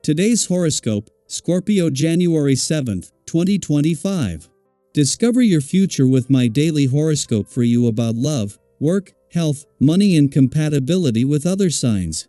Today's horoscope, Scorpio January 7th, 2025. Discover your future with my daily horoscope for you about love, work, health, money and compatibility with other signs.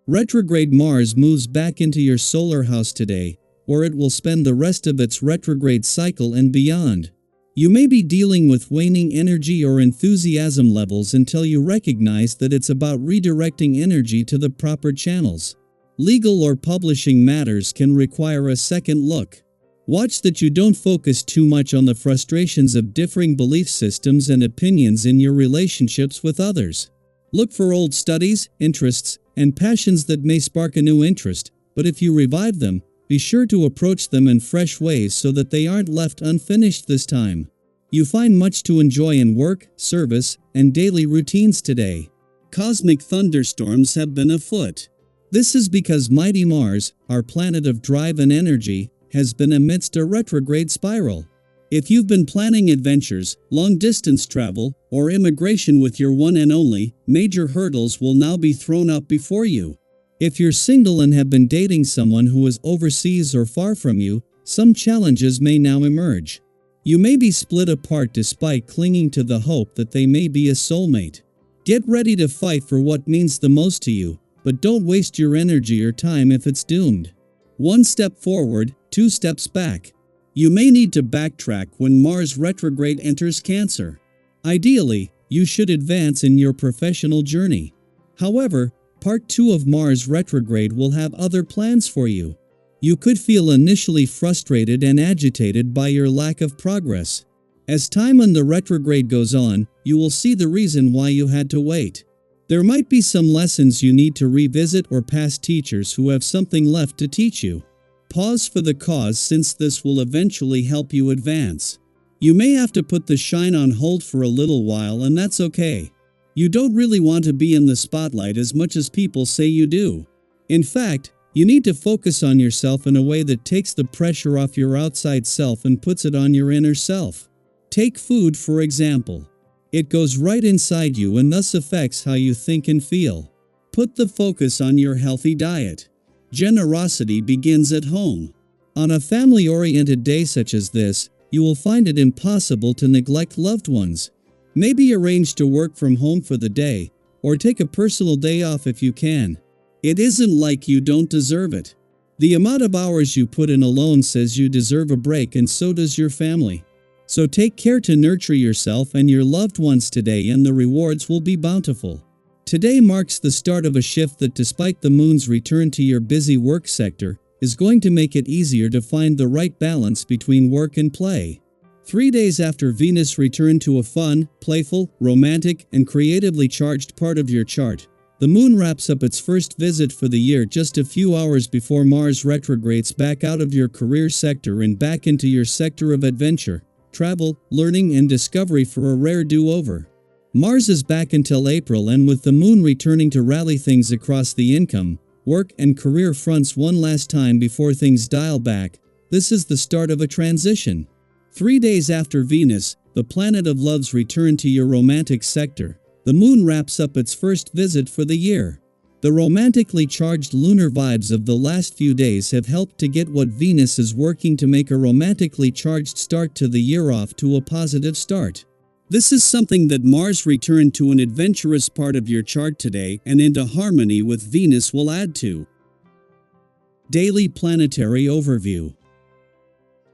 Retrograde Mars moves back into your solar house today, where it will spend the rest of its retrograde cycle and beyond. You may be dealing with waning energy or enthusiasm levels until you recognize that it's about redirecting energy to the proper channels. Legal or publishing matters can require a second look. Watch that you don't focus too much on the frustrations of differing belief systems and opinions in your relationships with others. Look for old studies, interests, and passions that may spark a new interest, but if you revive them, be sure to approach them in fresh ways so that they aren't left unfinished this time. You find much to enjoy in work, service, and daily routines today. Cosmic thunderstorms have been afoot. This is because mighty Mars, our planet of drive and energy, has been amidst a retrograde spiral. If you've been planning adventures, long-distance travel, or immigration with your one and only, major hurdles will now be thrown up before you. If you're single and have been dating someone who is overseas or far from you, some challenges may now emerge. You may be split apart despite clinging to the hope that they may be a soulmate. Get ready to fight for what means the most to you, but don't waste your energy or time if it's doomed. One step forward, two steps back. You may need to backtrack when Mars retrograde enters Cancer. Ideally, you should advance in your professional journey. However, Part 2 of Mars retrograde will have other plans for you. You could feel initially frustrated and agitated by your lack of progress. As time on the retrograde goes on, you will see the reason why you had to wait. There might be some lessons you need to revisit or past teachers who have something left to teach you. Pause for the cause since this will eventually help you advance. You may have to put the shine on hold for a little while, and that's okay. You don't really want to be in the spotlight as much as people say you do. In fact, you need to focus on yourself in a way that takes the pressure off your outside self and puts it on your inner self. Take food for example. It goes right inside you and thus affects how you think and feel. Put the focus on your healthy diet. Generosity begins at home. On a family-oriented day such as this, you will find it impossible to neglect loved ones. Maybe arrange to work from home for the day, or take a personal day off if you can. It isn't like you don't deserve it. The amount of hours you put in alone says you deserve a break, and so does your family. So take care to nurture yourself and your loved ones today, and the rewards will be bountiful. Today marks the start of a shift that, despite the moon's return to your busy work sector, is going to make it easier to find the right balance between work and play. 3 days after Venus returned to a fun, playful, romantic, and creatively charged part of your chart, the moon wraps up its first visit for the year just a few hours before Mars retrogrades back out of your career sector and back into your sector of adventure, travel, learning, and discovery for a rare do-over. Mars is back until April, and with the moon returning to rally things across the income, work, and career fronts one last time before things dial back, this is the start of a transition. 3 days after Venus, the planet of love's return to your romantic sector, the moon wraps up its first visit for the year. The romantically charged lunar vibes of the last few days have helped to get what Venus is working to make a romantically charged start to the year off to a positive start. This is something that Mars returned to an adventurous part of your chart today and into harmony with Venus will add to. Daily Planetary Overview.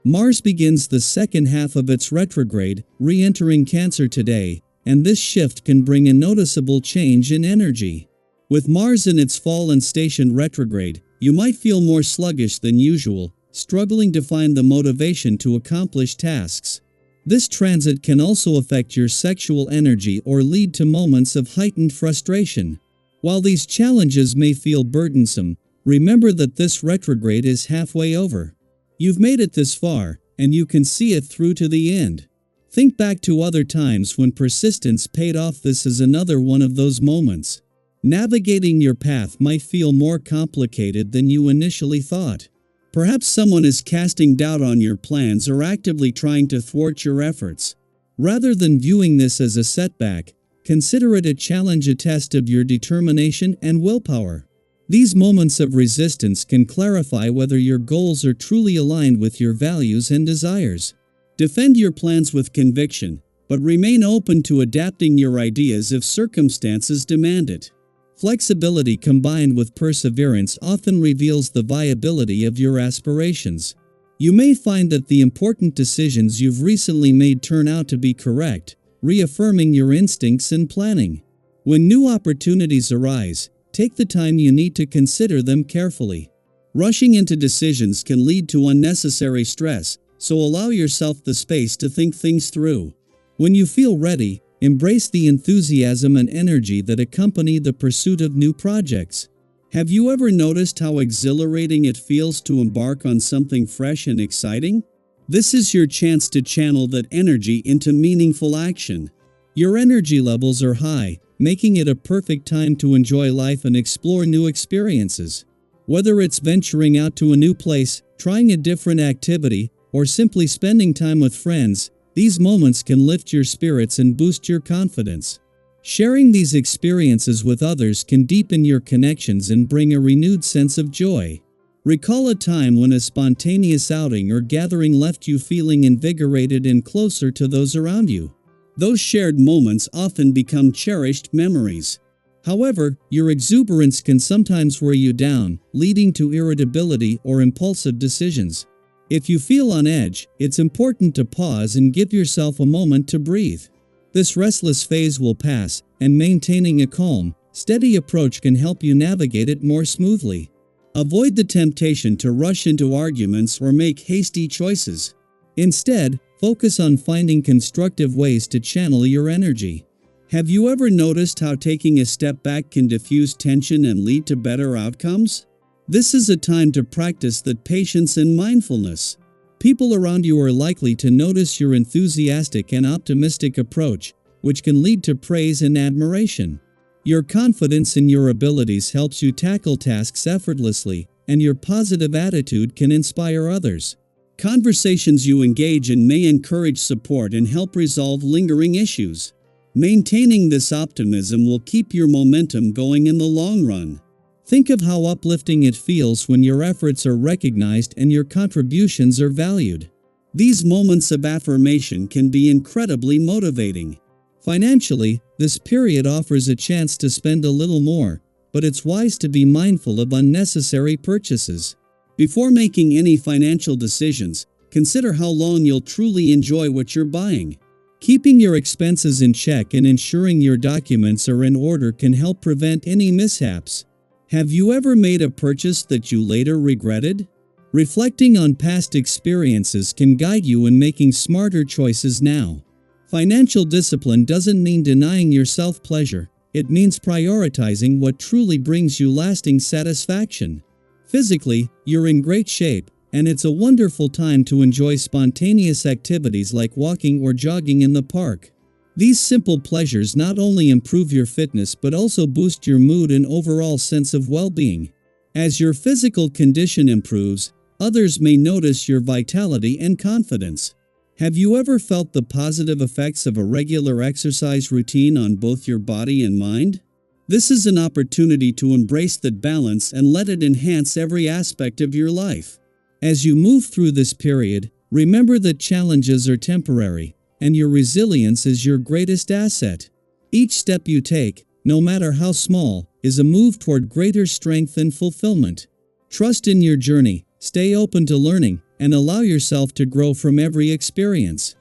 Mars begins the second half of its retrograde, re-entering Cancer today, and this shift can bring a noticeable change in energy. With Mars in its fall and station retrograde, you might feel more sluggish than usual, struggling to find the motivation to accomplish tasks. This transit can also affect your sexual energy or lead to moments of heightened frustration. While these challenges may feel burdensome, remember that this retrograde is halfway over. You've made it this far, and you can see it through to the end. Think back to other times when persistence paid off. This is another one of those moments. Navigating your path might feel more complicated than you initially thought. Perhaps someone is casting doubt on your plans or actively trying to thwart your efforts. Rather than viewing this as a setback, consider it a challenge, a test of your determination and willpower. These moments of resistance can clarify whether your goals are truly aligned with your values and desires. Defend your plans with conviction, but remain open to adapting your ideas if circumstances demand it. Flexibility combined with perseverance often reveals the viability of your aspirations. You may find that the important decisions you've recently made turn out to be correct, reaffirming your instincts and planning. When new opportunities arise, take the time you need to consider them carefully. Rushing into decisions can lead to unnecessary stress, so allow yourself the space to think things through. When you feel ready, embrace the enthusiasm and energy that accompany the pursuit of new projects. Have you ever noticed how exhilarating it feels to embark on something fresh and exciting? This is your chance to channel that energy into meaningful action. Your energy levels are high, making it a perfect time to enjoy life and explore new experiences. Whether it's venturing out to a new place, trying a different activity, or simply spending time with friends, these moments can lift your spirits and boost your confidence. Sharing these experiences with others can deepen your connections and bring a renewed sense of joy. Recall a time when a spontaneous outing or gathering left you feeling invigorated and closer to those around you. Those shared moments often become cherished memories. However, your exuberance can sometimes wear you down, leading to irritability or impulsive decisions. If you feel on edge, it's important to pause and give yourself a moment to breathe. This restless phase will pass, and maintaining a calm, steady approach can help you navigate it more smoothly. Avoid the temptation to rush into arguments or make hasty choices. Instead, focus on finding constructive ways to channel your energy. Have you ever noticed how taking a step back can diffuse tension and lead to better outcomes? This is a time to practice that patience and mindfulness. People around you are likely to notice your enthusiastic and optimistic approach, which can lead to praise and admiration. Your confidence in your abilities helps you tackle tasks effortlessly, and your positive attitude can inspire others. Conversations you engage in may encourage support and help resolve lingering issues. Maintaining this optimism will keep your momentum going in the long run. Think of how uplifting it feels when your efforts are recognized and your contributions are valued. These moments of affirmation can be incredibly motivating. Financially, this period offers a chance to spend a little more, but it's wise to be mindful of unnecessary purchases. Before making any financial decisions, consider how long you'll truly enjoy what you're buying. Keeping your expenses in check and ensuring your documents are in order can help prevent any mishaps. Have you ever made a purchase that you later regretted? Reflecting on past experiences can guide you in making smarter choices now. Financial discipline doesn't mean denying yourself pleasure, it means prioritizing what truly brings you lasting satisfaction. Physically, you're in great shape, and it's a wonderful time to enjoy spontaneous activities like walking or jogging in the park. These simple pleasures not only improve your fitness but also boost your mood and overall sense of well-being. As your physical condition improves, others may notice your vitality and confidence. Have you ever felt the positive effects of a regular exercise routine on both your body and mind? This is an opportunity to embrace that balance and let it enhance every aspect of your life. As you move through this period, remember that challenges are temporary, and your resilience is your greatest asset. Each step you take, no matter how small, is a move toward greater strength and fulfillment. Trust in your journey, stay open to learning, and allow yourself to grow from every experience.